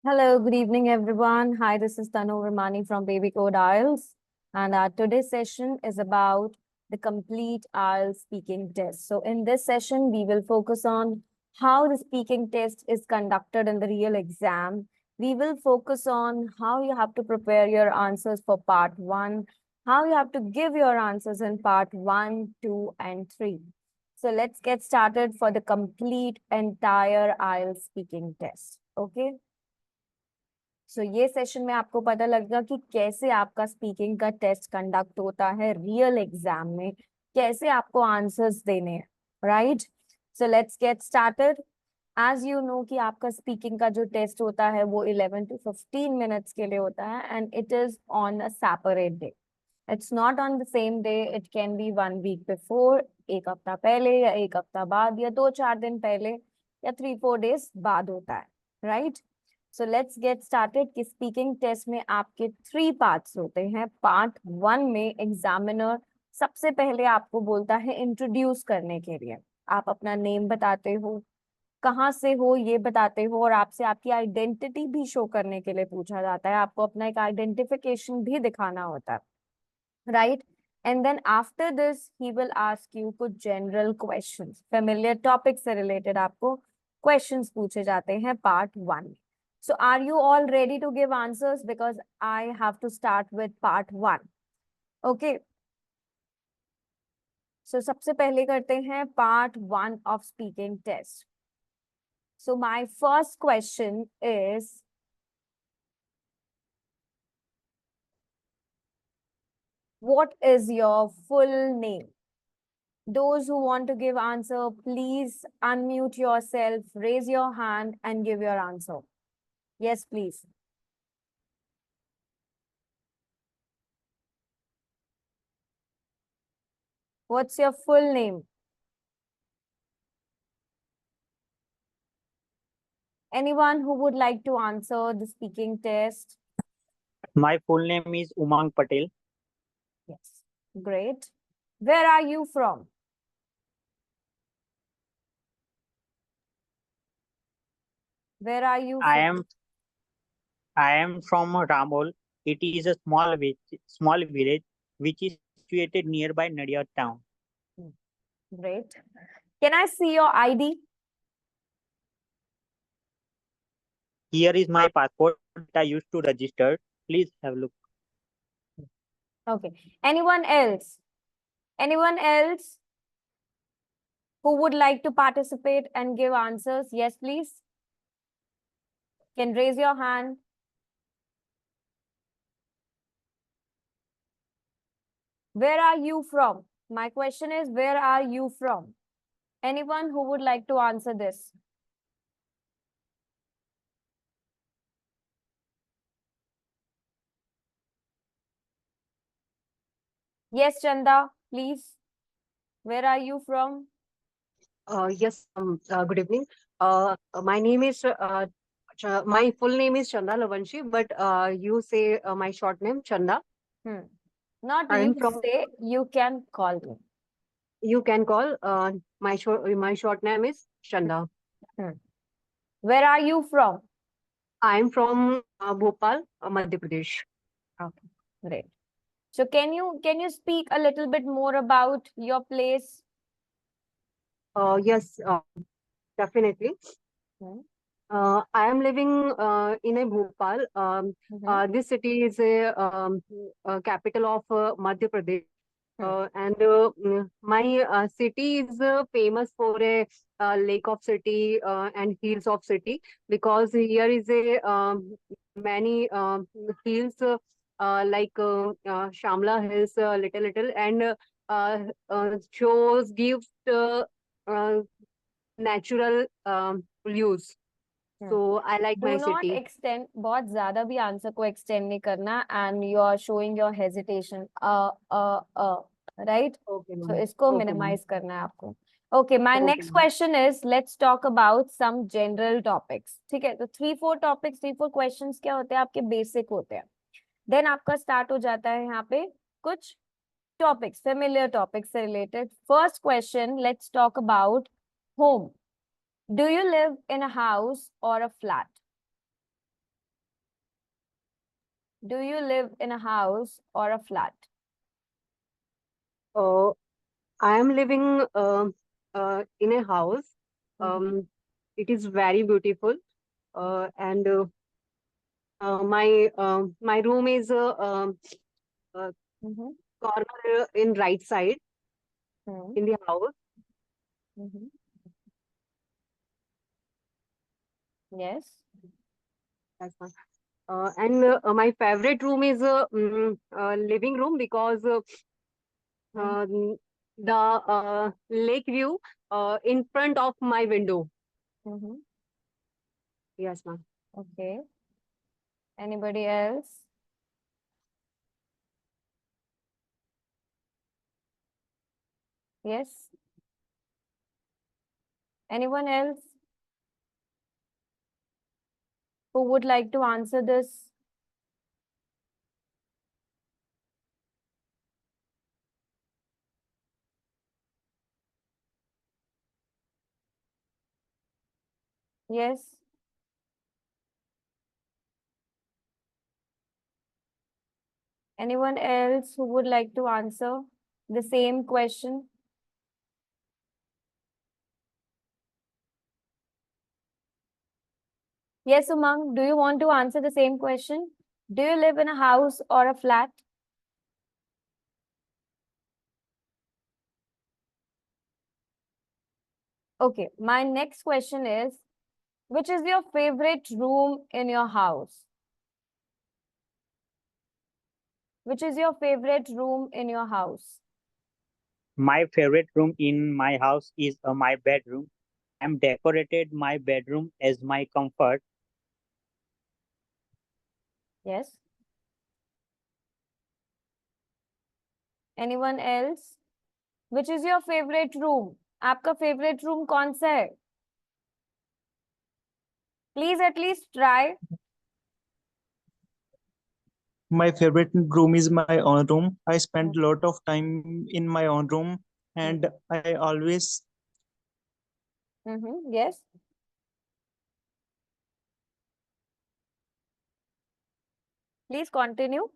Hello, good evening, everyone. Hi, this is Tanu Ramani from babycode IELTS, and our today's session is about the complete IELTS speaking test. So, in this session, we will focus on how the speaking test is conducted in the real exam. We will focus on how you have to prepare your answers for part 1, how you have to give your answers in part 1, 2, and 3. So, let's get started for the complete entire IELTS speaking test. Okay. सो ये session में आपको पता लगेगा कि कैसे आपका speaking का test conduct होता है रियल एग्जाम में, कैसे आपको आंसर्स देने हैं, right? So let's get started. As you know कि आपका स्पीकिंग का जो टेस्ट होता है वो 11 to 15 मिनट्स के लिए होता है and it is on a separate day. It's not on the same day. It can be 1 week before, एक हफ्ता पहले या एक हफ्ता बाद या 2-4 दिन पहले या 3-4 days बाद होता है, right? So let's get started कि स्पीकिंग टेस्ट में आपके 3 पार्ट्स होते हैं. पार्ट 1 में एग्जामिनर सबसे पहले आपको बोलता है इंट्रोड्यूस करने के लिए. आप अपना नेम बताते हो, कहाँ से हो ये बताते हो, और आपसे आपकी आइडेंटिटी भी शो करने के लिए पूछा जाता है. आपको अपना एक आइडेंटिफिकेशन भी दिखाना होता है, right? And then after this he will ask you कुछ जनरल क्वेश्चंस, फेमिलियर टॉपिक से रिलेटेड आपको क्वेश्चंस पूछे जाते हैं part 1. So are you all ready to give answers? Because I have to start with part 1. Okay. So सबसे पहले करते हैं part 1 of speaking test. So my first question is, what is your full name? Those who want to give answer, please unmute yourself, raise your hand and give your answer. Yes, please. What's your full name? Anyone who would like to answer the speaking test? My full name is Umang Patel. Yes. Great. Where are you from? Where are you from? I am from Ramol. It is a small village which is situated nearby Nadia town. Great. Can I see your ID? Here is my passport that I used to register. Please have a look. Okay. Anyone else? Anyone else who would like to participate and give answers? Yes, please. Can raise your hand. Where are you from? My question is, where are you from? Anyone who would like to answer this? Yes, Chanda, please. Where are you from? Yes, good evening. My name is my full name is Chanda Lavanshi, but you say my short name Chanda. Not I'm you from. say, you can call me. You can call my short name is Chanda. Where are you from? I'm from Bhopal, Madhya Pradesh. Okay, great. So can you speak a little bit more about your place? Yes, definitely. I am living in a Bhopal. This city is a capital of Madhya Pradesh. And my city is famous for a lake of city and hills of city, because here is a many hills like Shamla Hills, little, and shows gives natural views. So I like Do my not city. extend, बहुत ज्यादा भी answer को extend नहीं करना, and you are showing your hesitation. Right? Okay, So ma'am. इसको Okay, minimize करना है आपको. Okay, my Okay, next ma'am. question is, let's talk about some general topics. ठीक है, तो 3-4 topics, 3-4 questions क्या होते हैं आपके basic होते हैं. Then आपका start हो जाता है यहाँ पे कुछ topics, familiar topics से related. First question, let's talk about home. Do you live in a house or a flat? Do you live in a house or a flat? I am living in a house. It is very beautiful, and my room is uh, corner in right side in the house. Yes. That's one. And my favorite room is living room because the lake view in front of my window. Yes, ma'am. Okay. Anybody else? Yes. Anyone else who would like to answer this? Yes. Anyone else who would like to answer the same question? Yes, Umang, do you want to answer the same question? Do you live in a house or a flat? Okay, my next question is, which is your favorite room in your house? Which is your favorite room in your house? My favorite room in my house is my bedroom. I'm decorated my bedroom as my comfort. Yes. Anyone else? Which is your favorite room? आपका favorite room कौन सा है? Please at least try. My favorite room is my own room. I spend a lot of time in my own room, and I always Yes. Please continue.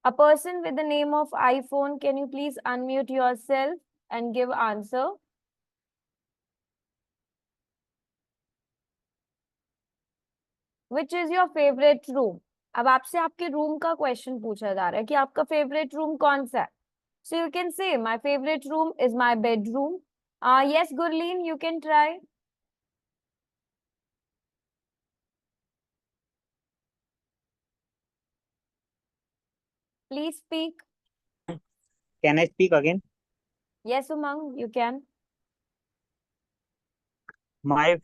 A person with the name of iPhone, can you please unmute yourself and give answer? Which is your favorite room? अब आपसे आपके room का question पूछा जा रहा है कि आपका फेवरेट रूम कौन सा है? So you can say my favorite room is my bedroom. Yes, Gurleen, you can try. Please speak. Can I speak again? Yes, Umang, you can. My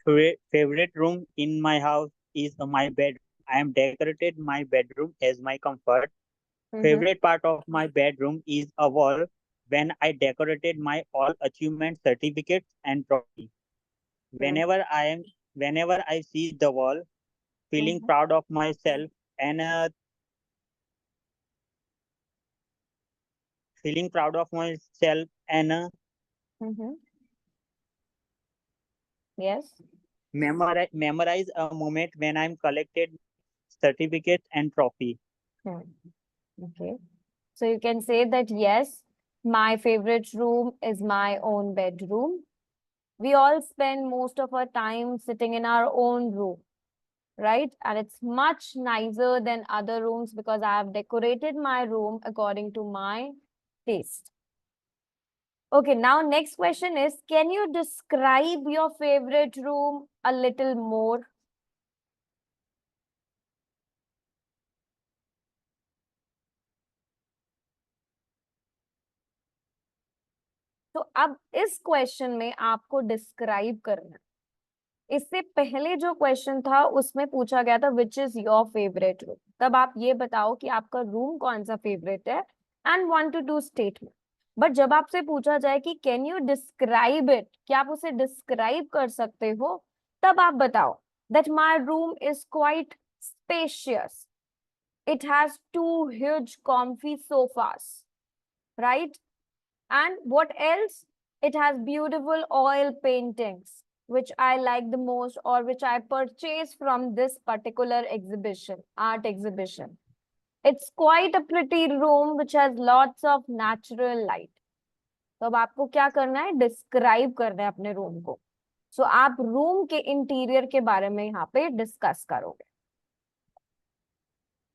favorite room in my house is my bedroom. I am decorated my bedroom as my comfort. Favorite part of my bedroom is a wall when I decorated my all achievement certificates and trophy. Whenever I see the wall, feeling proud of myself and feeling proud of myself and Yes. memorize a moment when I'm collected certificates and trophy. Okay. So you can say that yes, my favorite room is my own bedroom. We all spend most of our time sitting in our own room, right? And it's much nicer than other rooms because I have decorated my room according to my taste. Okay, now next question is, can you describe your favorite room a little more? तो अब इस question में आपको describe करना है। इससे पहले जो क्वेश्चन था उसमें पूछा गया था which is your favourite room, तब आप ये बताओ कि आपका रूम कौन सा फेवरेट है एंड 1 to 2 स्टेटमेंट। बट जब आपसे पूछा जाए कि कैन यू डिस्क्राइब इट, क्या आप उसे डिस्क्राइब कर सकते हो, तब आप बताओ that my room is quite spacious, it has 2 huge comfy sofas, right? And what else? It has beautiful oil paintings, which I like the most or which I purchased from this particular exhibition, art exhibition. It's quite a pretty room which has lots of natural light. तो अब आपको क्या करना है? Describe करना है अपने room को. सो आप रूम के इंटीरियर के बारे में यहाँ पे डिस्कस करोगे.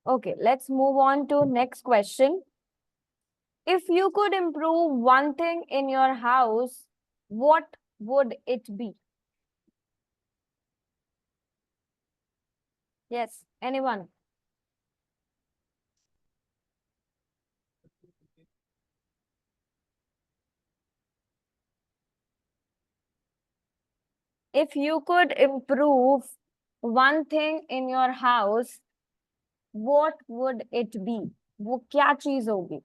Okay, let's move on to next question. If you could improve one thing in your house, what would it be? Yes, anyone? If you could improve one thing in your house, what would it be? वो क्या चीज होगी?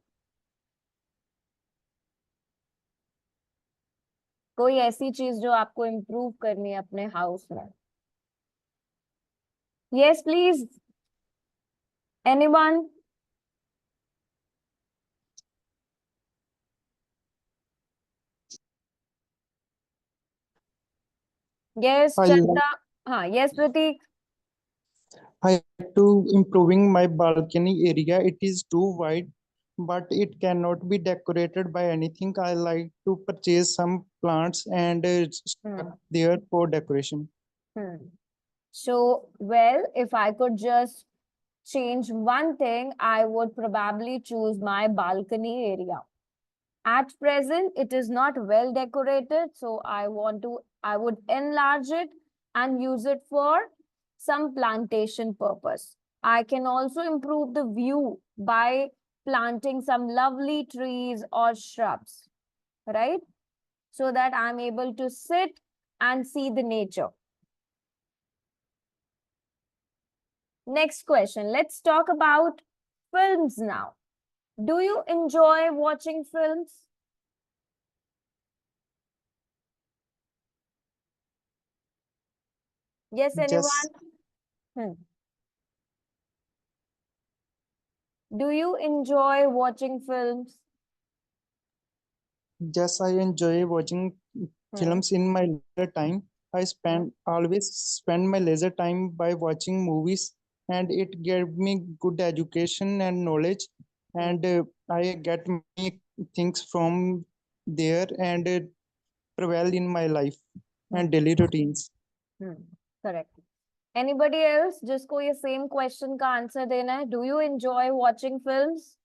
कोई ऐसी चीज जो आपको improve करनी है अपने हाउस में? Yes, please. Anyone? Yes, I Chanda. हाँ, yes, Pratik. I like to improving my balcony area. It is too wide, but it cannot be decorated by anything. I like to purchase some plants and stuck there for decoration. So, well, if I could just change one thing, I would probably choose my balcony area. At present, it is not well decorated, so I would enlarge it and use it for some plantation purpose. I can also improve the view by planting some lovely trees or shrubs, right? So that I'm able to sit and see the nature. Next question. Let's talk about films now. Do you enjoy watching films? Yes, anyone? Yes. Do you enjoy watching films? Yes, I enjoy watching films in my leisure time. I always spend my leisure time by watching movies, and it gave me good education and knowledge, and I get many things from there and prevail in my life and daily routines. Correct. Anybody else? जिसको ये same question का answer देना है. Do you enjoy watching films?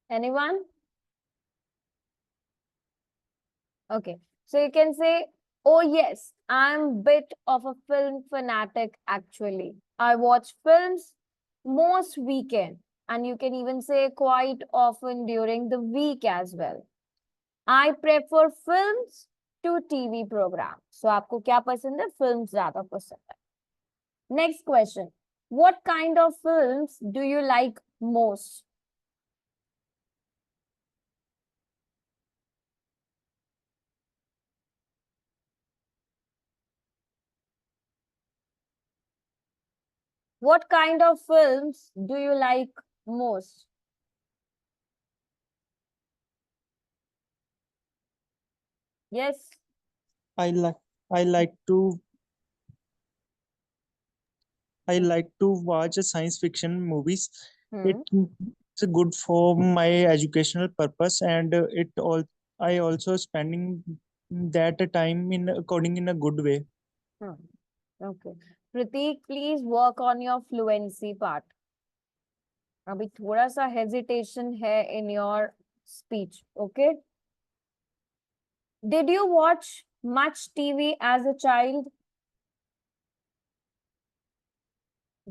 Anyone? Okay. So you can say, oh yes, I'm bit of a film fanatic actually. I watch films most weekend, and you can even say quite often during the week as well. I prefer films to TV program. So आपको क्या पसंद है? Films ज़्यादा पसंद है. Next question. What kind of films do you like most? What kind of films do you like most? Yes. I like I like to I like to watch science fiction movies. It's good for my educational purpose, and I also spending that time in according in a good way. Okay. Pratik, please work on your fluency part. अभी थोड़ा सा hesitation है in your speech. Okay. Did you watch much TV as a child?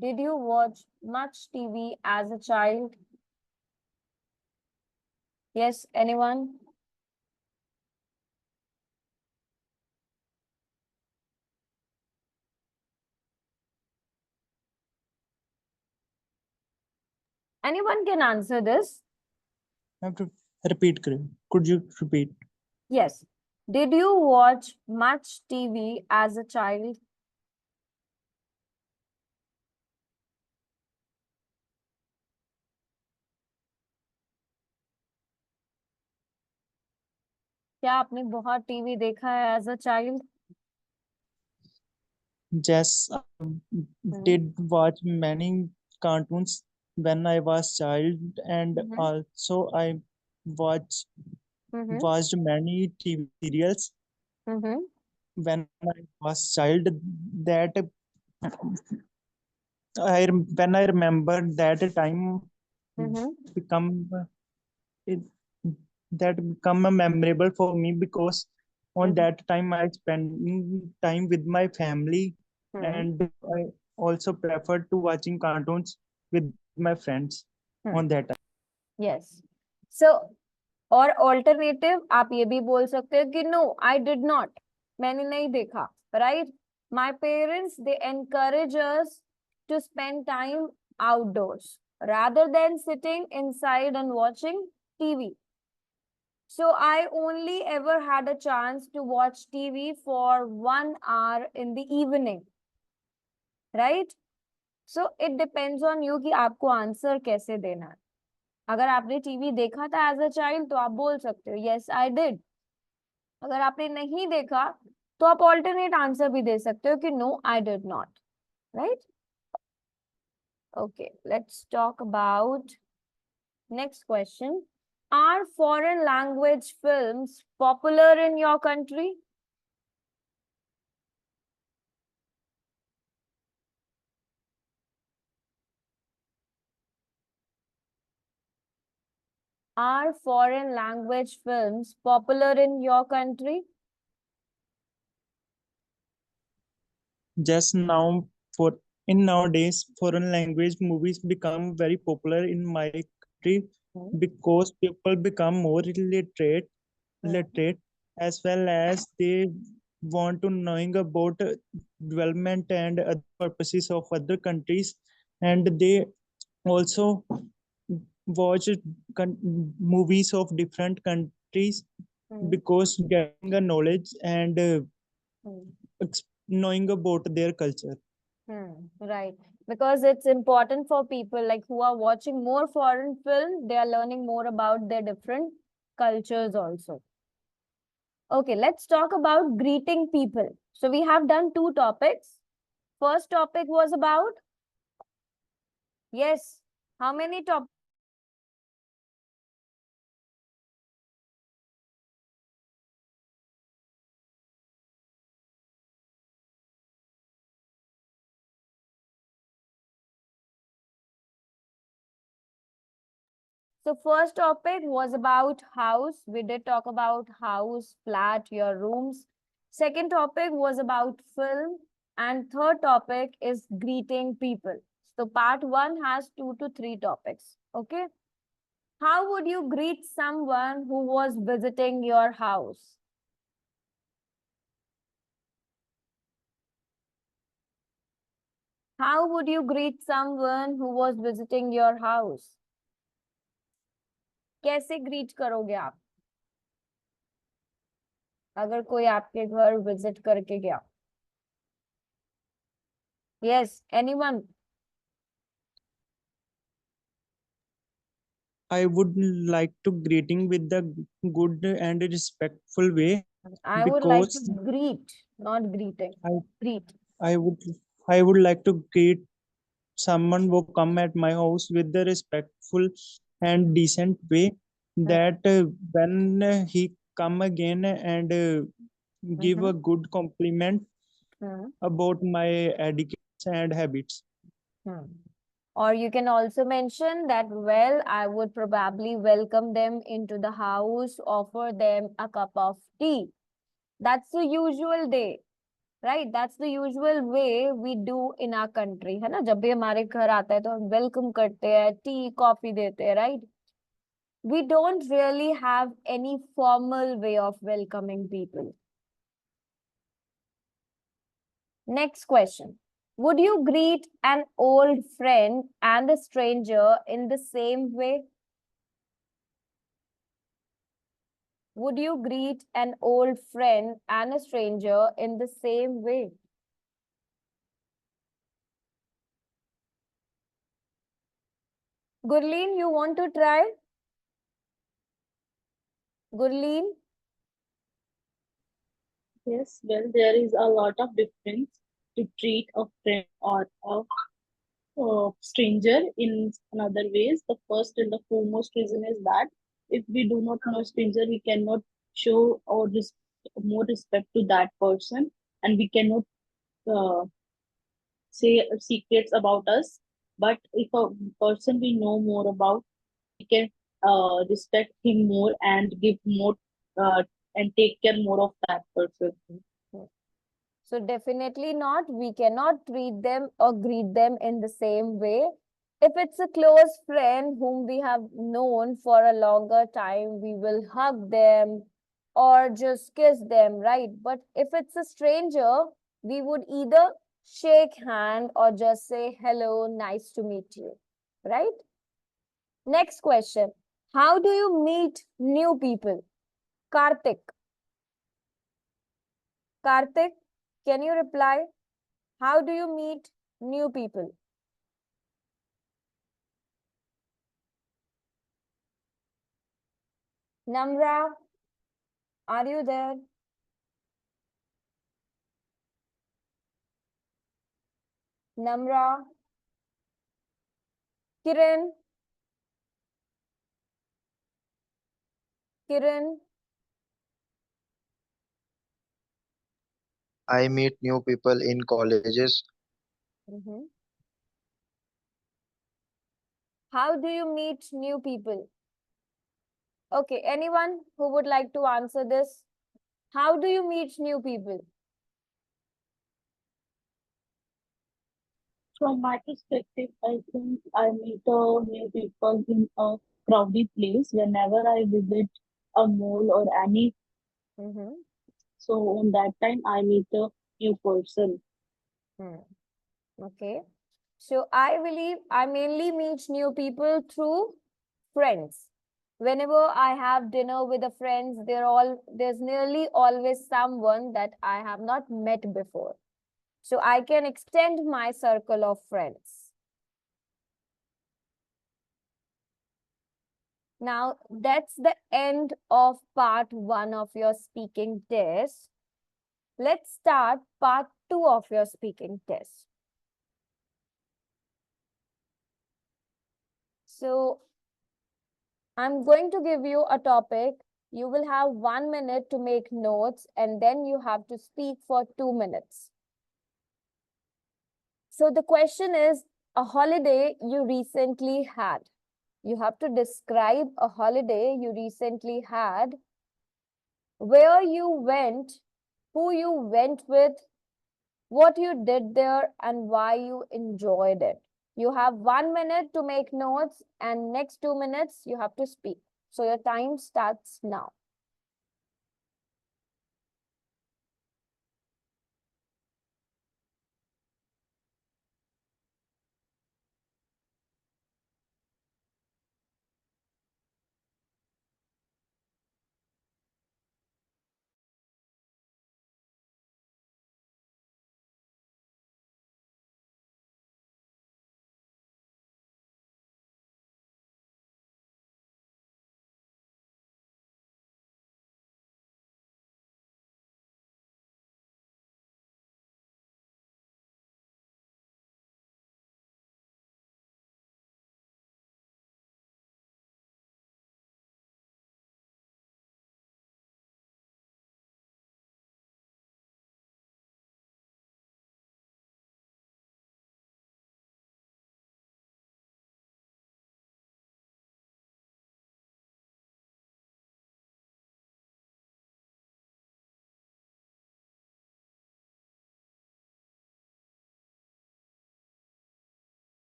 Did you watch much TV as a child? Yes, anyone? Anyone can answer this. I have to repeat. Could you repeat? Yes. Did you watch much TV as a child? क्या आपने बहुत TV देखा है as a child? Yes, I hmm did watch many cartoons when I was child, and hmm also I watch hmm watched many TV serials hmm when I was child. That when I remember that time hmm become it, that become a memorable for me because on hmm that time I spending time with my family, hmm and I also prefer to watching cartoons with my friends on that time. Yes. So और alternative आप ये भी बोल सकते हो कि no I did not, मैंने नहीं देखा, right? My parents they encourage us to spend time outdoors rather than sitting inside and watching TV. So I only ever had a chance to watch TV for 1 hour in the evening, right? So it depends on you कि आपको answer कैसे देना है। अगर आपने TV देखा था as a child तो आप बोल सकते हो यस आई डिड। अगर आपने नहीं देखा तो आप ऑल्टरनेट आंसर भी दे सकते हो कि no I did not, right? Okay, let's talk about next question. Are foreign language films popular in your country? Are foreign language films popular in your country? Just now, for in nowadays, foreign language movies become very popular in my country because people become more literate, as well as they want to knowing about development and other purposes of other countries, and they also watch movies of different countries because getting a knowledge and knowing about their culture. Right. Because it's important for people like who are watching more foreign film, they are learning more about their different cultures also. Okay, let's talk about greeting people. So we have done 2 topics. First topic was about, yes, how many topics? So first topic was about house. We did talk about house, flat, your rooms. Second topic was about film. And third topic is greeting people. So part 1 has 2 to 3 topics. Okay. How would you greet someone who was visiting your house? How would you greet someone who was visiting your house? कैसे greet करोगे आप अगर कोई आपके घर visit करके गया? Yes, anyone? I would like to greeting with the good and respectful way I would like to because greet, not greeting. I Greet. I would I would like to greet someone who come at my house with the respectful and decent way that when he come again and give a good compliment Hmm. about my education and habits. Hmm. Or you can also mention that, well, I would probably welcome them into the house, offer them a cup of tea. That's the usual day, right? That's the usual way we do in our country, है ना? जब भी हमारे घर आता है तो हम welcome करते हैं, tea, coffee देते हैं, right? We don't really have any formal way of welcoming people. Next question. Would you greet an old friend and a stranger in the same way? Would you greet an old friend and a stranger in the same way? Gurleen, you want to try? Gurleen? Yes, well, there is a lot of difference to treat a friend or a stranger in another ways. The first and the foremost reason is that if we do not know stranger, we cannot show or more respect to that person, and we cannot uh, say secrets about us. But if a person we know more about, we can respect him more and give more uh, and take care more of that person. So definitely not. We cannot treat them or greet them in the same way. If it's a close friend whom we have known for a longer time, we will hug them or just kiss them, right? But if it's a stranger, we would either shake hand or just say hello, nice to meet you, right? Next question. How do you meet new people? Karthik. Karthik, can you reply? How do you meet new people? Namra, are you there? Namra, Kiran, Kiran, I meet new people in colleges. Mhm. How do you meet new people? Okay, anyone who would like to answer this? How do you meet new people? From my perspective, I think I meet new people in a crowded place whenever I visit a mall or any. Mhm. So on that time, I meet a new person. Hmm. Okay. So I believe I mainly meet new people through friends. Whenever I have dinner with the friends, there's nearly always someone that I have not met before. So I can extend my circle of friends. Now, that's the end of part 1 of your speaking test. Let's start part 2 of your speaking test. So, I'm going to give you a topic. You will have 1 minute to make notes, and then you have to speak for 2 minutes. So, the question is a holiday you recently had. You have to describe a holiday you recently had, where you went, who you went with, what you did there, and why you enjoyed it. You have 1 minute to make notes, and next 2 minutes you have to speak. So your time starts now.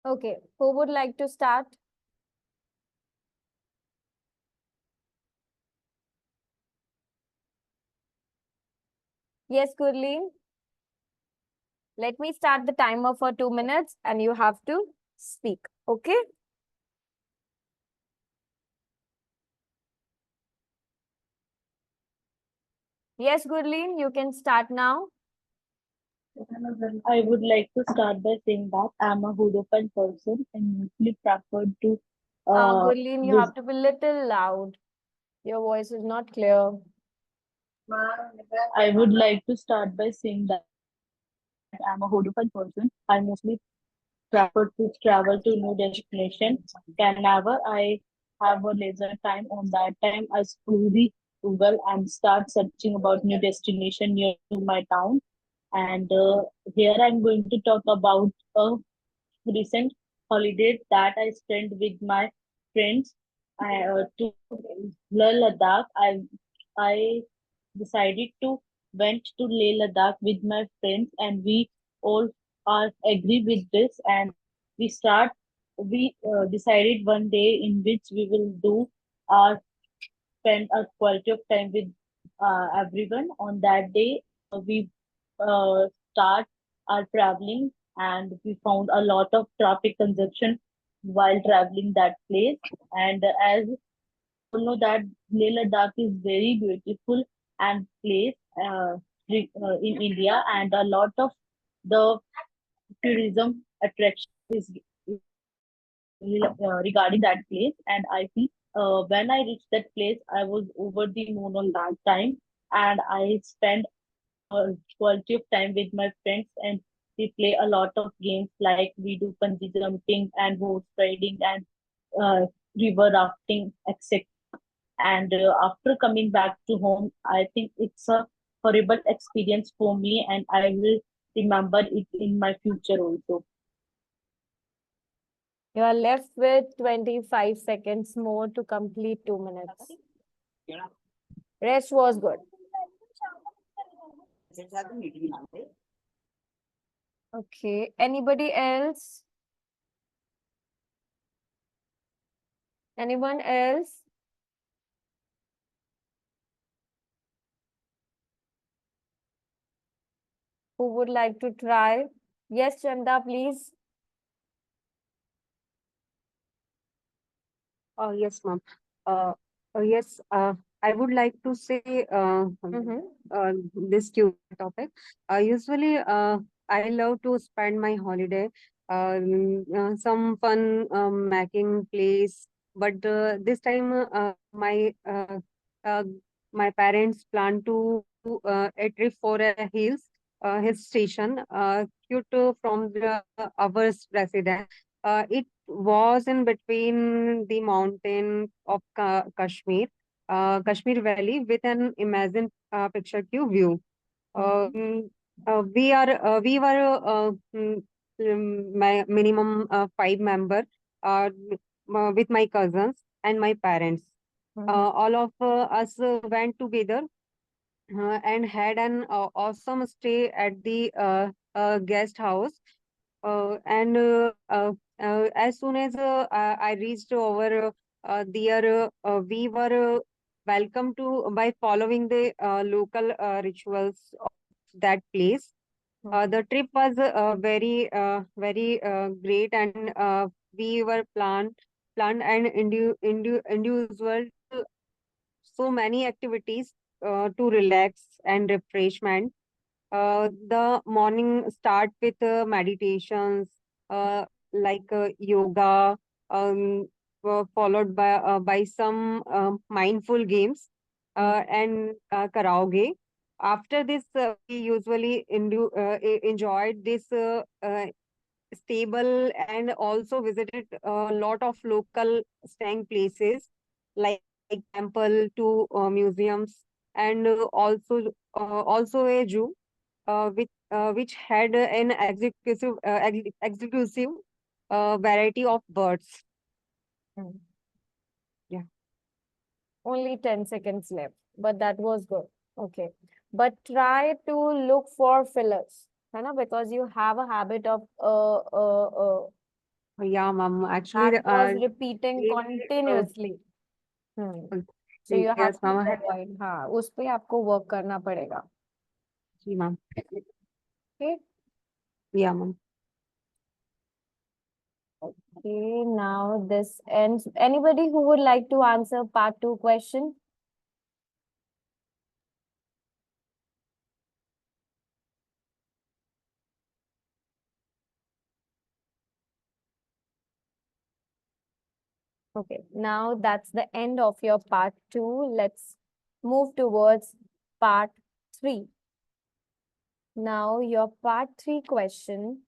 Okay, who would like to start? Yes, Gurleen. Let me start the timer for 2 minutes and you have to speak. Okay? Yes, Gurleen, you can start now. I would like to start by saying that I'm a Hudofan person and mostly prefer to Gurleen, you have to be little loud. Your voice is not clear. I would like to start by saying that I'm a Hudofan person. I mostly prefer to travel to new destinations. Whenever I have a leisure time, on that time I scroll the Google and start searching about new destination near to my town. And here I'm going to talk about a recent holiday that I spent with my friends to Leh Ladakh. I decided to went to Leh Ladakh with my friends, and we all are agree with this. And we start. We decided one day in which we will do our spend a quality of time with everyone. On that day, we start our traveling, and we found a lot of traffic congestion while traveling that place. And as we all know that Leh Ladakh is very beautiful and place in India, and a lot of the tourism attraction is regarding that place. And I think when I reached that place, I was over the moon on that time, and I spent quality of time with my friends, and we play a lot of games like we do bungee jumping and horse riding and river rafting, etc. And after coming back to home, I think it's a horrible experience for me, and I will remember it in my future also. You are left with 25 seconds more to complete 2 minutes. Rest was good. Okay. Anybody else? Anyone else? Who would like to try? Yes, Chanda, please. Yes, ma'am. Yes, I would like to say this topic. Usually, I love to spend my holiday, some fun making place. But this time, uh, my parents plan to a trip for a hill station, cute from the our residence. It was in between the mountain of Kashmir Valley with an imagined picture queue view. We were my minimum 5 member with my cousins and my parents. All of us went together and had an awesome stay at the guest house. As soon as I reached over there, we were welcomed to by following the local rituals of that place. The trip was very great, and we were planned and individual so many activities to relax and refreshment. The morning start with meditations, like yoga, followed by some mindful games and karaoke. After this, we usually enjoyed this stable and also visited a lot of local staying places like temple to museums, and also a zoo which had an exclusive variety of birds. Mm. Yeah. Only 10 seconds left, but that was good. Okay. But try to look for fillers, because you have a habit of Yeah, ma'am. Actually, that was repeating continuously. So you have yes, to ma'am. avoid. हाँ, उस पे आपको work करना पड़ेगा. जी, ma'am. Okay. Yeah, ma'am. Okay, now this ends. Anybody who would like to answer part 2 question? Okay, now that's the end of your part 2. Let's move towards part 3. Now your part 3 question.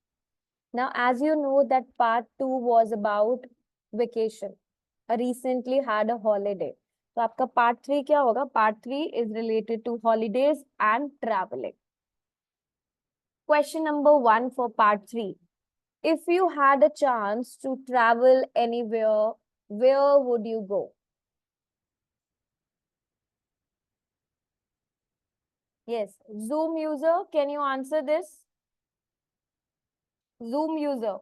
Now, as you know that part 2 was about vacation. I recently had a holiday. So आपका part 3 क्या होगा? Part 3 is related to holidays and traveling. Question number 1 for part 3. If you had a chance to travel anywhere, where would you go? Yes, Zoom user, can you answer this? Zoom user.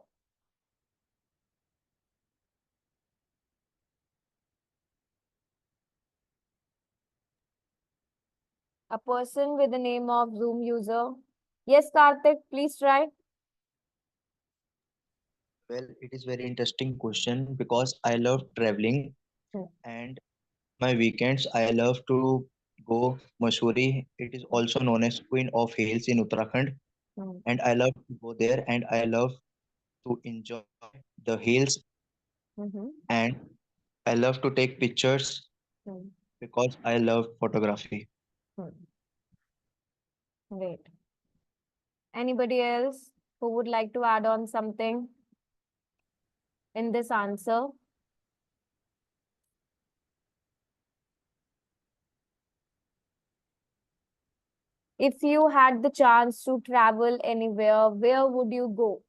A person with the name of Zoom user. Yes, Karthik, please try. Well, it is very interesting question because I love traveling Hmm. and my weekends I love to go Mussoorie. It is also known as Queen of Hills in Uttarakhand, Hmm. and I love to go there and I love to enjoy the hills Mhm. and I love to take pictures Hmm. because I love photography. Hmm. Great. Anybody else who would like to add on something in this answer? If you had the chance to travel anywhere, where would you go?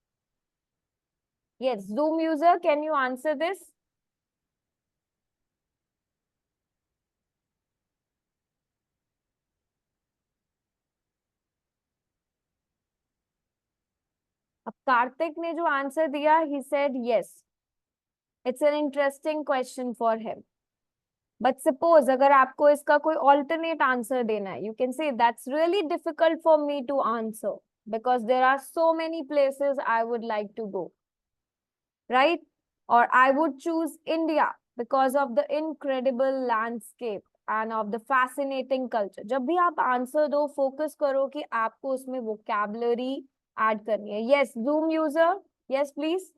Yes, Zoom user, can you answer this? अब कार्तिक ने जो answer दिया, he said yes. It's an interesting question for him. But suppose अगर आपको इसका कोई alternate answer देना है, you can say that's really difficult for me to answer because there are so many places I would like to go, right? Or I would choose India because of the incredible landscape and of the fascinating culture. जब भी आप answer दो, focus करो कि आपको उसमें vocabulary add करनी है. Yes, Zoom user. Yes, please.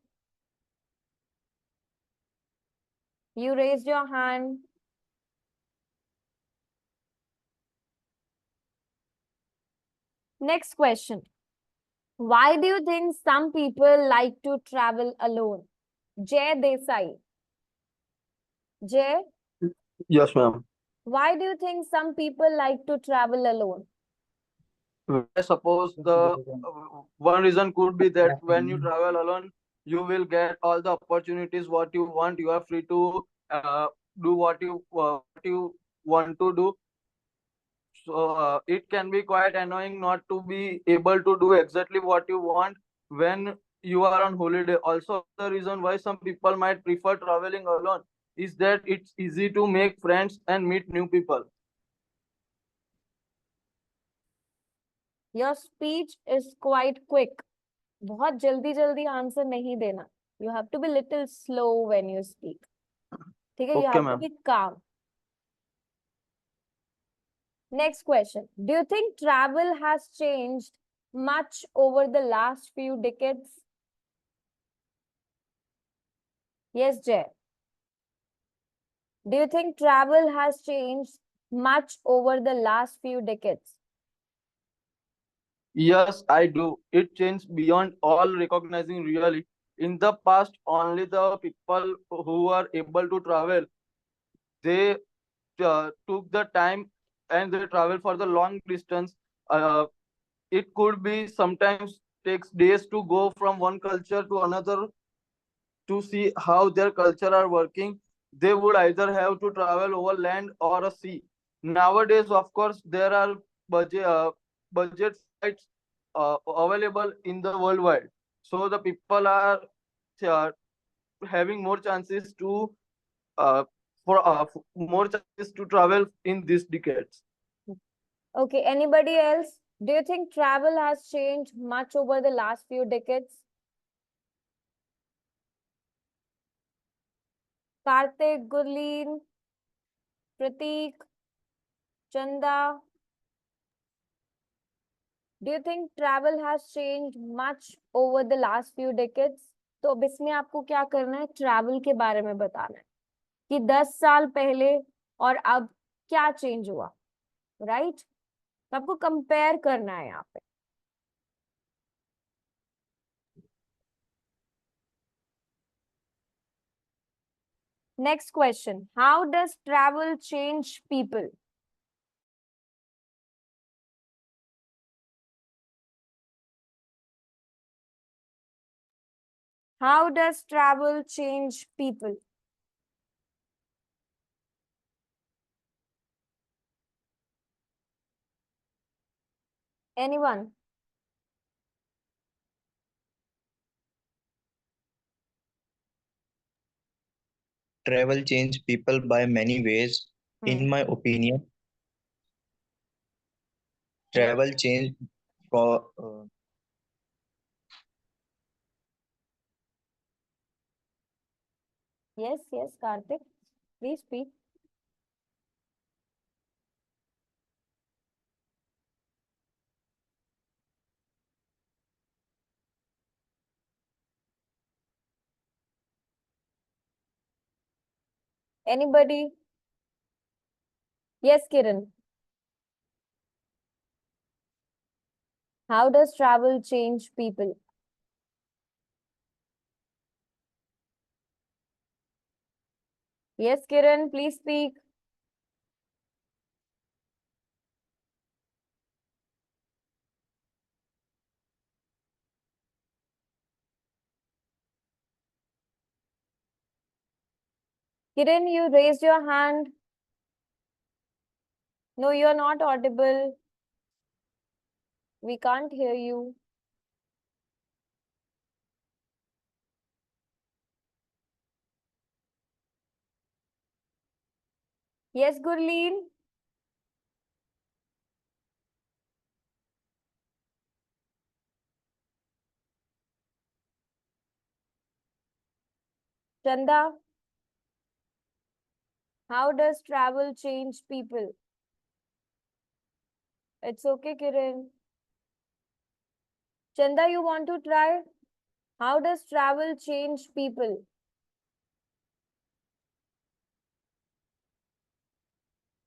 You raised your hand. Next question. Why do you think some people like to travel alone? Jay Desai. Jay, Yes, ma'am. why do you think some people like to travel alone? Well, I suppose the one reason could be that when you travel alone, you will get all the opportunities what you want. You are free to do what you want to do. So it can be quite annoying not to be able to do exactly what you want when you are on holiday. Also, the reason why some people might prefer traveling alone is that it's easy to make friends and meet new people. Your speech is quite quick. बहुत जल्दी जल्दी answer नहीं देना. You have to be little slow when you speak. ठीक है? You Okay, have to ma'am. be calm. Next question. Do you think travel has changed much over the last few decades? Yes, Jay. Do you think travel has changed much over the last few decades? Yes, I do. It changed beyond all recognizing really. In the past, only the people who are able to travel, they took the time and they travel for the long distance. It could be sometimes takes days to go from one culture to another to see how their culture are working. They would either have to travel over land or a sea. Nowadays, of course, there are budget flights available in the worldwide, so the people are uh, having more chances to uh, more chances to travel in these decades. Okay, anybody else? Do you think travel has changed much over the last few decades? Karthik, Gurleen, Prateek, Chanda. Do you think travel has changed much over the last few decades? तो अब इसमें आपको क्या करना है, travel के बारे में बताना है कि 10 साल पहले और अब क्या चेंज हुआ, राइट? तो आपको कंपेयर करना है यहाँ पे. Next question. How does travel change people? How does travel change people? Anyone? Travel change people by many ways. In my opinion, travel change for Yes, Karthik. Please speak. Anybody? Yes, Kiran. How does travel change people? Yes, Kiran, please speak. Kiran, you raised your hand. No, you're not audible. We can't hear you. Yes, Gurleen. Chanda, how does travel change people? It's okay, Kiran. Chanda, you want to try? How does travel change people?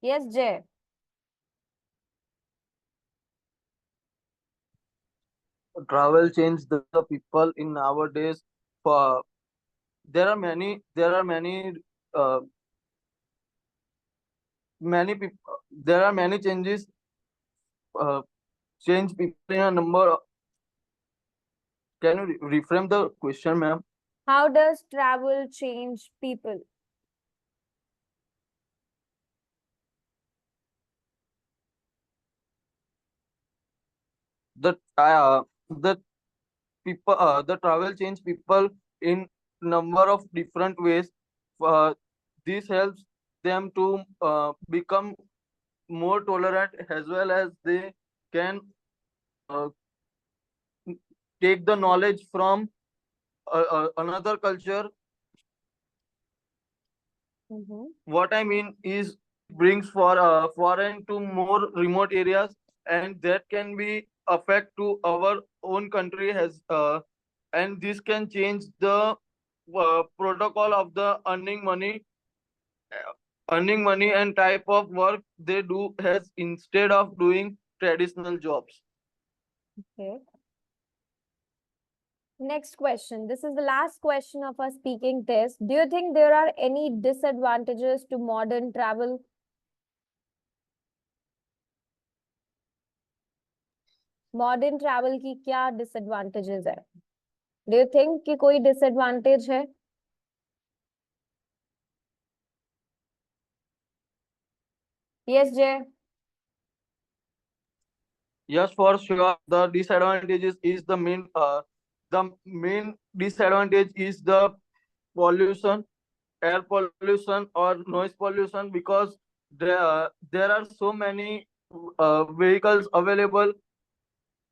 Yes, Jay. Travel changed the people in nowadays. For uh, many people. There are many changes. Uh, change people in a number. Can you reframe the question, ma'am? How does travel change people? The people the travel change people in number of different ways. Uh, this helps them to become more tolerant, as well as they can uh, take the knowledge from another culture. What I mean is brings for foreign to more remote areas, and that can be affect to our own country has and this can change the protocol of the earning money and type of work they do has instead of doing traditional jobs. Okay. Next question. This is the last question of our speaking test. Do you think there are any disadvantages to modern travel? Modern travel की क्या disadvantages है? Do you think कि कोई disadvantage है? Yes, Jay. Yes, for sure. The disadvantages is the main disadvantage is the pollution, air pollution or noise pollution, because there are so many vehicles available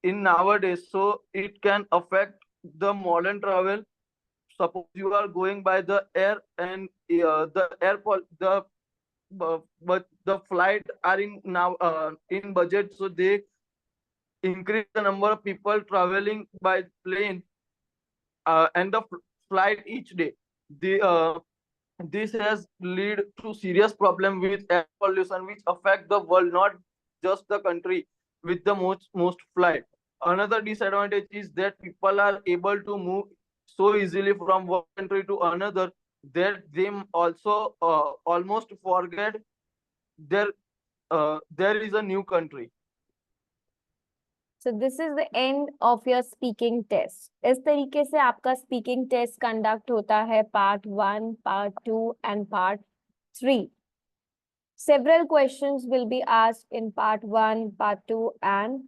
in nowadays, so it can affect the modern travel. Suppose you are going by the air, and but the flight are in now in budget, so they increase the number of people traveling by plane, and the flight each day. This has lead to serious problem with air pollution, which affect the world, not just the country with the most flight. Another disadvantage is that people are able to move so easily from one country to another that they also almost forget there there is a new country. So this is the end of your speaking test. इस तरीके से आपका speaking test conduct होता है part 1, part 2 and part 3. Several questions will be asked in part 1, part 2 and